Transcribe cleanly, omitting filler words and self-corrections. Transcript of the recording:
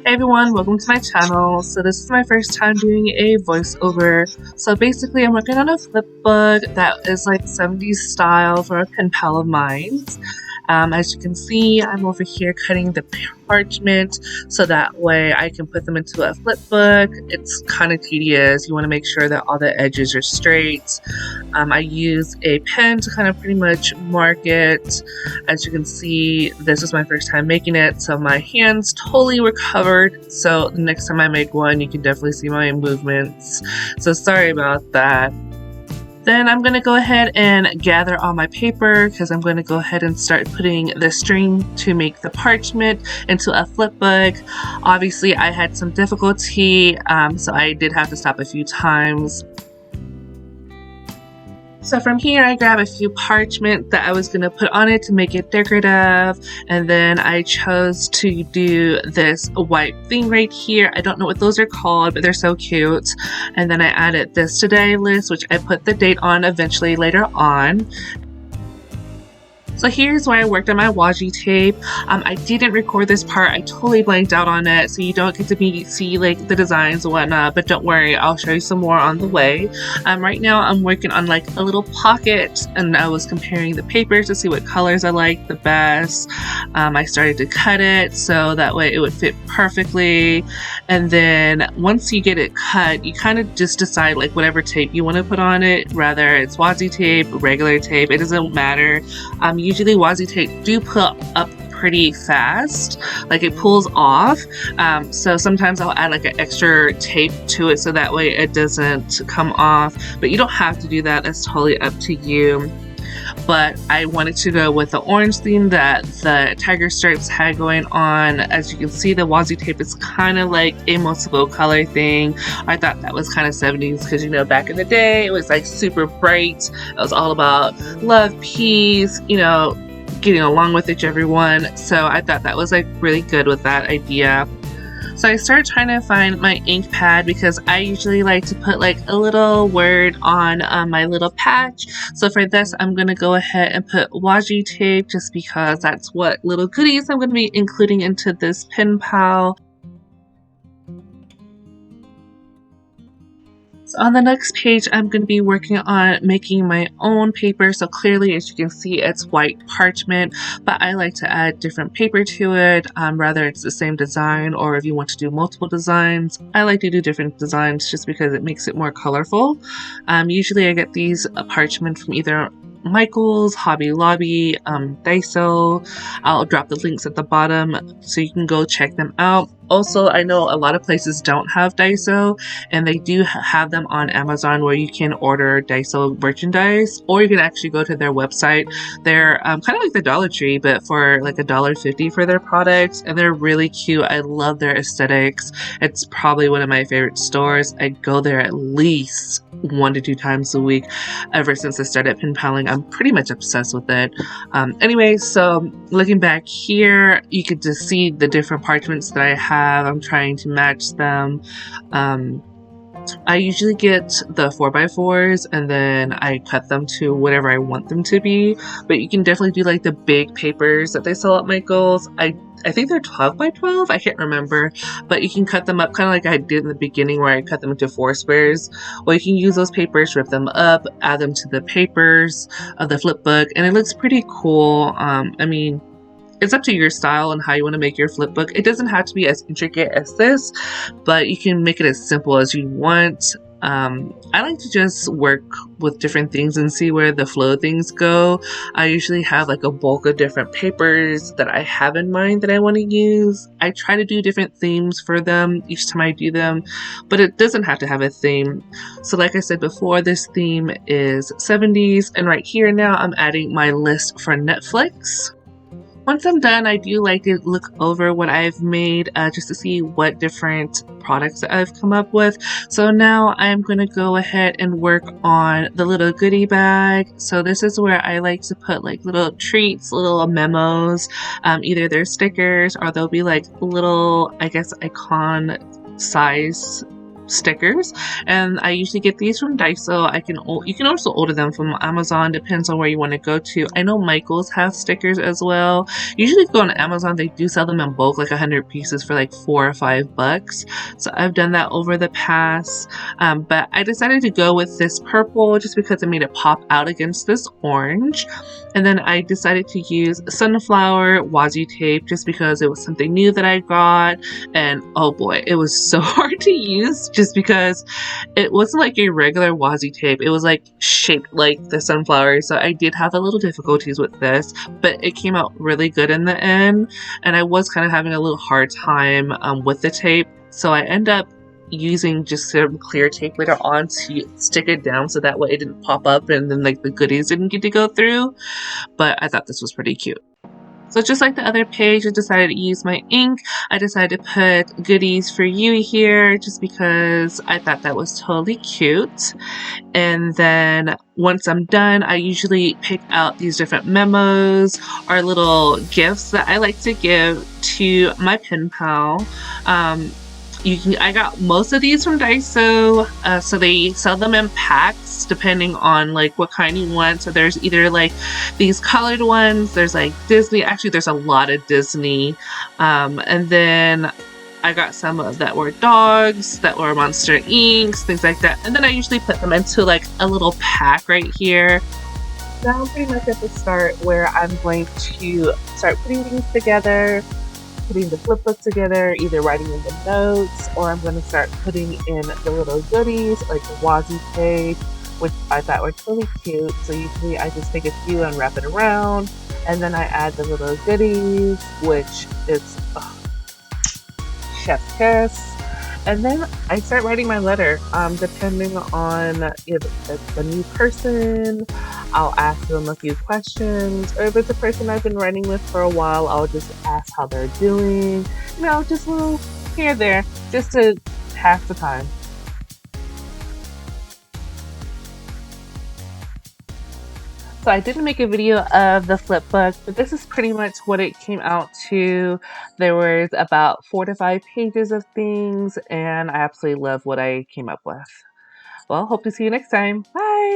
Hey everyone, welcome to my channel. So this is my first time doing a voiceover. So basically I'm working on a flip book that is like 70s style for a pen pal of mine. As you can see, I'm over here cutting the parchment so that way I can put them into a flip book. It's kind of tedious. You want to make sure that all the edges are straight. I use a pen to kind of pretty much mark it. As you can see, this is my first time making it, so my hands totally were covered. So the next time I make one, you can definitely see my movements. So sorry about that. Then I'm going to go ahead and gather all my paper because I'm going to go ahead and start putting the string to make the parchment into a flip book. Obviously I had some difficulty, so I did have to stop a few times. So from here I grabbed a few parchment that I was going to put on it to make it decorative, and then I chose to do this white thing right here. I don't know what those are called, but they're so cute. And then I added this today list, which I put the date on eventually later on. So here's where I worked on my washi tape. I didn't record this part. I totally blanked out on it, so you don't get to see like the designs and whatnot, but don't worry, I'll show you some more on the way. Right now I'm working on like a little pocket, and I was comparing the papers to see what colors I liked the best. I started to cut it so that way it would fit perfectly, and then once you get it cut, you kind of just decide like whatever tape you want to put on it, whether it's washi tape, regular tape, it doesn't matter. Usually washi tape do pull up pretty fast, like it pulls off, so sometimes I'll add like an extra tape to it so that way it doesn't come off, but you don't have to do that, that's totally up to you. But I wanted to go with the orange theme that the tiger stripes had going on. As you can see, the washi tape is kind of like a multiple color thing. I thought that was kind of 70s because, you know, back in the day it was like super bright. It was all about love, peace, you know, getting along with everyone. So I thought that was like really good with that idea. So I started trying to find my ink pad because I usually like to put like a little word on my little patch. So for this, I'm going to go ahead and put washi tape just because that's what little goodies I'm going to be including into this pen pal. So on the next page, I'm going to be working on making my own paper. So clearly, as you can see, it's white parchment, but I like to add different paper to it, whether it's the same design or if you want to do multiple designs. I like to do different designs just because it makes it more colorful. Usually I get these parchment from either Michael's, Hobby Lobby, Daiso. I'll drop the links at the bottom so you can go check them out. Also, I know a lot of places don't have Daiso, and they do have them on Amazon where you can order Daiso merchandise, or you can actually go to their website. They're kind of like the Dollar Tree, but for like $1.50 for their products, and they're really cute. I love their aesthetics. It's probably one of my favorite stores. I go there at least 1 to 2 times a week. Ever since I started pen paling, I'm pretty much obsessed with it. Anyway, so looking back here, you could just see the different parchments that I have. I'm trying to match them. I usually get the 4x4s and then I cut them to whatever I want them to be, but you can definitely do like the big papers that they sell at Michael's. I think they're 12x12, I can't remember, but you can cut them up kind of like I did in the beginning where I cut them into 4 squares, or you can use those papers, rip them up, add them to the papers of the flip book, and it looks pretty cool. I mean, it's up to your style and how you want to make your flip book. It doesn't have to be as intricate as this, but you can make it as simple as you want. I like to just work with different things and see where the flow of things go. I usually have like a bulk of different papers that I have in mind that I want to use. I try to do different themes for them each time I do them, but it doesn't have to have a theme. So like I said before, this theme is 70s, and right here now I'm adding my list for Netflix. Once I'm done, I do like to look over what I've made just to see what different products that I've come up with. So now I'm going to go ahead and work on the little goodie bag. So this is where I like to put like little treats, little memos. Either they're stickers or they'll be like little, I guess, icon size stickers, and I usually get these from Daiso. You can also order them from Amazon, depends on where you want to go to. I know Michael's has stickers as well. Usually if you go on Amazon, they do sell them in bulk, like 100 pieces for like $4 or $5. So I've done that over the past, but I decided to go with this purple just because it made it pop out against this orange. And then I decided to use sunflower Washi tape just because it was something new that I got, and oh boy, it was so hard to use just because it wasn't like a regular Washi tape. It was like shaped like the sunflower, so I did have a little difficulties with this, but it came out really good in the end, and I was kind of having a little hard time with the tape, so I end up using just some clear tape later on to stick it down so that way it didn't pop up and then like the goodies didn't get to go through. But I thought this was pretty cute. So just like the other page, I decided to use my ink. I decided to put goodies for you here just because I thought that was totally cute. And then once I'm done, I usually pick out these different memos or little gifts that I like to give to my pen pal. I got most of these from Daiso, so they sell them in packs depending on like what kind you want. So there's either like these colored ones, there's like Disney, actually there's a lot of Disney, and then I got some that were dogs, that were Monster Inks, things like that, and then I usually put them into like a little pack right here. Now I'm pretty much at the start where I'm going to start putting things together, putting the flipbook together, either writing in the notes, or I'm going to start putting in the little goodies like the Washi Tape, which I thought were really cute. So usually I just take a few and wrap it around, and then I add the little goodies, which is chef's kiss. And then I start writing my letter. Depending on if it's a new person, I'll ask them a few questions. Or if it's a person I've been writing with for a while, I'll just ask how they're doing. You know, just a little here and there, just to pass the time. So I didn't make a video of the flipbook, but this is pretty much what it came out to. There was about 4 to 5 pages of things, and I absolutely love what I came up with. Well, hope to see you next time. Bye!